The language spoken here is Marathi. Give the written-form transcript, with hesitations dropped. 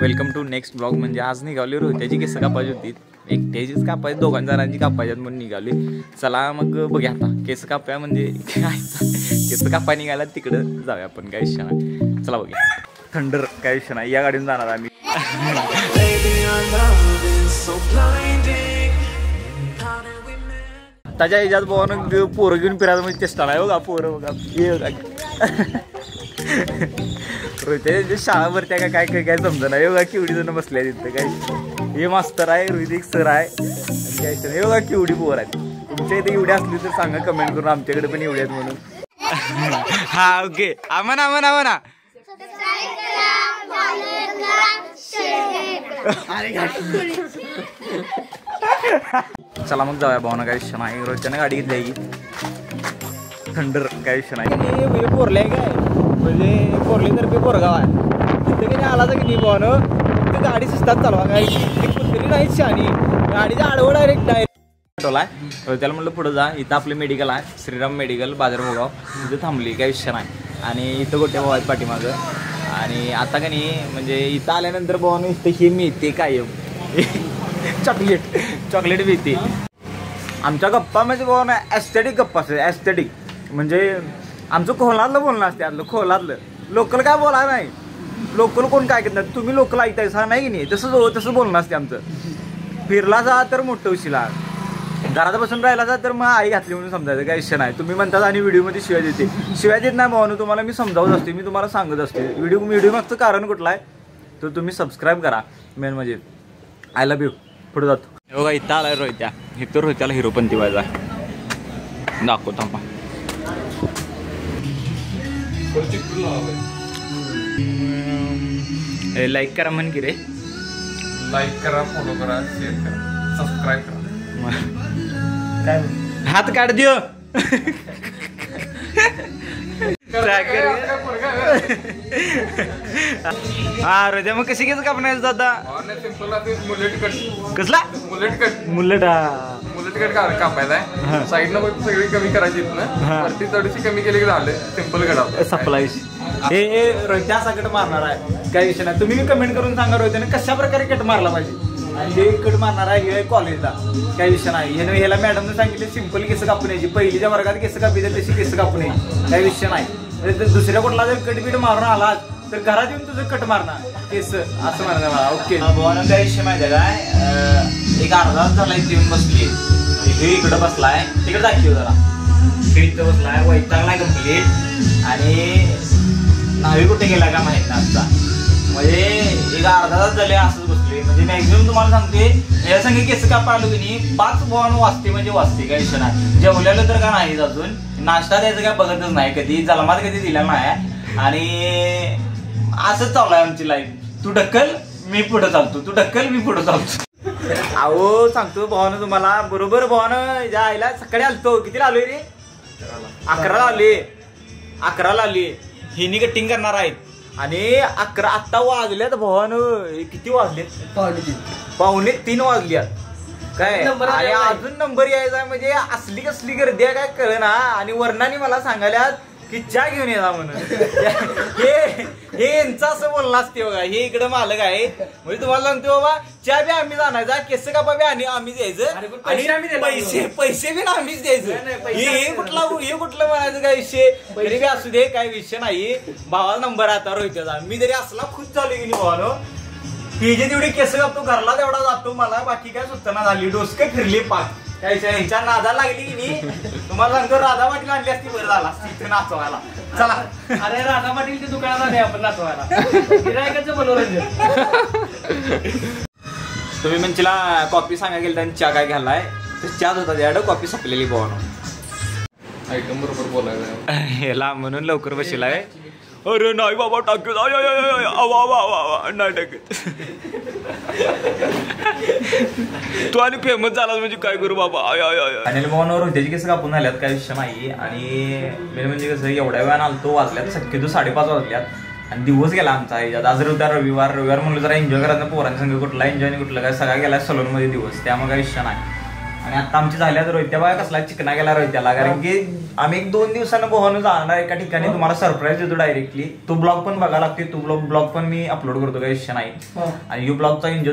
Welcome to next blog. म्हणजे आज निघाली रोहित्याची केस कापायची होती, एकट्याचीच कापायची, दोघां जणांची कापायच्यात म्हणून निघाली. चला मग बघूया आता केस कापूया, म्हणजे केस कापाय निघायला तिकडं जाऊया आपण, काय विषय नाही. चला बघूया. थंडर काय विषय नाही, या गाडीने जाणार आम्ही. त्याच्या ह्याच्यात बघा पोरं घेऊन फिरायचं म्हणजे चेष्टा नाही बघा. पोरं बघा हे बघा रोहित शाळा भरत्या का काय काय काय समजा नाही बघा. केवढी जण बसल्या तिथं, काय हे मास्तर आहे, रोहित एक सर आहे, काय हे बघा केवढी पोर आहेत. तुमच्या इथे एवढी असली तर सांगा कमेंट करून, आमच्याकडे पण एवढी आहेत म्हणून. हा ओके, आम्हाला आम्हाला आम्हाला चला मग जाऊया भावना, काय विषय नाही. रोजच्यानं गाडी घेतली आहे की थंडर, काय विषय नाही. पोरले काय म्हणजे पोरलेतर्फे पोरगाव आहे तिथे काही आला तर की नाही भावनं, तिथे गाडी शिस्तात चालवा, काय कुठली नाही शानी गाडीच्या आडवं डायरेक्ट टोला आहे. त्याला म्हटलं पुढं जा, इथं आपलं मेडिकल आहे, श्रीराम मेडिकल बाजारभोगाव, तिथं थांबली, काय विषय नाही. आणि इथं गोट्या भाऊ आहेत पाठीमागं. आणि आता का नाही म्हणजे इथं आल्यानंतर भावानं इथं हे मिळते कायम चॉकलेट मिळते. आमच्या गप्पा म्हणजे भावानं ॲस्थेटिक गप्पा असते, ॲस्थेटिक म्हणजे आमचं खोलातलं बोलणं असते. आपलं खोलातलं लोकल काय बोला नाही, लोकल कोण काय करतात, तुम्ही लोकल ऐकायचं नाही की नाही, तसं बोलणं असते आमचं. फिरला जा तर मोठं उशिला, घरात बसून राहिला जा तर मग आई घातली म्हणून समजायचं, काही विषय नाही. तुम्ही म्हणतात आणि व्हिडिओमध्ये शिवाय देते, शिवाय देत नाही भावानं, तुम्हाला मी समजावत असते, मी तुम्हाला सांगत असते. व्हिडिओ मागचं कारण कुठलं आहे तर तुम्ही सबस्क्राईब करा, मेन म्हणजे. I love you. पुढे जातो बघा, इथं आलाय रोहित्या, इथं रोहित्याला हिरोपंती व्हायचा दाखवतो थांबा. लाईक करा म्हण की रे, लाईक करा, फॉलो करा, शेअर करा, सबस्क्राईब करा. काय हात काढ दियो. हा रोजा मग कशी घेत कापण्याचं आता कसला मुलेट कट कापायचा आहे. साईडनं सगळी कमी करायची ना, वरती थोडीशी कमी केली की झालं, सिंपल कट सप्लाय. हे रोहित्या असा कट मारणार आहे, काही विषय नाही. तुम्ही कमेंट करून सांगा रोहित्याने कशा प्रकारे कट मारला पाहिजे. आणि हे कट मारणार आहे हे कॉलेजला, काही विषय नाही. ह्याला मॅडमने सांगितले सिंपल केस कापून यायची, पहिलीच्या वर्गात केस कापी तशी केस कापून यायची, काही विषय नाही. दुसऱ्या कुठला जर कटबीट मारून आला तर घरात येऊन तुझं कट मारणार केस, असं म्हणणार मला. ओके भावानं काय विषय माहिती आहे काय, एक अर्धा तास झाला इथे येऊन बसली, इकडं बसलाय, तिकडे दाखव जरा, इथं बसलाय, वैतागलाय कम्प्लीट. आणि न्हावी कुठे गेला का माहित ना आजचा, म्हणजे एक अर्धा तास झाले असंच बसले. म्हणजे मॅक्झिमम तुम्हाला सांगते या संगे केस कापा आलो की नाही 5 बॉन वाजते, म्हणजे वाजते, काही विषय नाही. जेवलेलं तर का नाहीच, अजून नाश्ता द्यायचं काय बघतच नाही, कधी जन्मात कधी दिला नाही. आणि असंच चालू आहे आमची लाईफ. तू ढक्कल मी पुढे चालतो, तू ढक्कल मी पुढे चालतो. अहो सांगतो भावानं तुम्हाला, बरोबर भावानं ज्या आईला सकाळी आलतो, कितीला आलोय रे, 11ला आले, 11ला आली. हिनी कटिंग करणार आहेत आणि 11 आत्ता वाजल्यात भावानं, किती वाजलेत, 2:45 वाजल्यात काय. आणि अजून नंबर यायचा, म्हणजे असली कसली गर्दी आहे काय कळ ना. आणि वर्णाने मला सांगायला की चहा घेऊन येणार म्हणून. हे यांचं असं बोलणं असते बघा. हे इकडं मालक आहे, म्हणजे तुम्हाला सांगतो बाबा चहा बी आम्ही जाणायचा, केस कापा बी आणि आम्हीच द्यायचं, आणि पैसे बी आम्हीच द्यायचं. हे कुठलं म्हणायचं काय विषय, तरी बी असू दे, काय विषय नाही. भावाला नंबर आता रोहितचा. मी जरी असला खुश झालो की नाही भावानो, ही जे तेवढी केस कापतो घरला तेवढा जातो, मला बाकी काय सुचना झाली, डोसके फिरली पाक. ह्यांच्या नादा लागली की नाही, तुम्हाला सांगतो राधा पाटील आणली असती बरं झाला असती नाचवायला. चला अरे राधा पाटीलच्या दुकानात आले आपण नाचवायला, गिरायकाचं मनोरंजन. तुम्ही म्हणशीला कॉफी सांगायला गेलं आणि चहा काय घ्यायलाय, तर चहाच होता त्याकडं, कॉफी संपलेली भावानो. आयटम बरोबर बोलायला ह्याला म्हणून लवकर बसलाय. अरे नाही बाबा टाकत, नाही टाकत. तू आणि फेमस झाला म्हणजे काय करू बाबा. आणि भावांवर त्याची केस कापून आल्यात, काय विषय नाही. आणि मेन म्हणजे कसं एवढ्या वेळानं आलतो, वाजल्यात शक्यतो 5:30 वाजल्यात. आणि दिवस गेला आमचा ह्याच्यात. आज रविवार म्हणलं जरा एन्जॉय करायचं पोरांच्या संग, कुठला एन्जॉय नाही कुठलं काय, सगळा गेला सलून मध्ये दिवस, त्यामुळे काय विषय नाही. आणि आता आमची झाल्या तर रोहित्या बघा कसला चिकना गेला रोहित्याला, कारण की आम्ही 1-2 दिवसानं पोहायला जाणार एका ठिकाणी, तुम्हाला सरप्राईज देतो डायरेक्टली. तो ब्लॉग पण बघा लागते, तो ब्लॉग पण मी अपलोड करतो, काही विषय नाही. आणि यू ब्लॉगचा एन्जॉय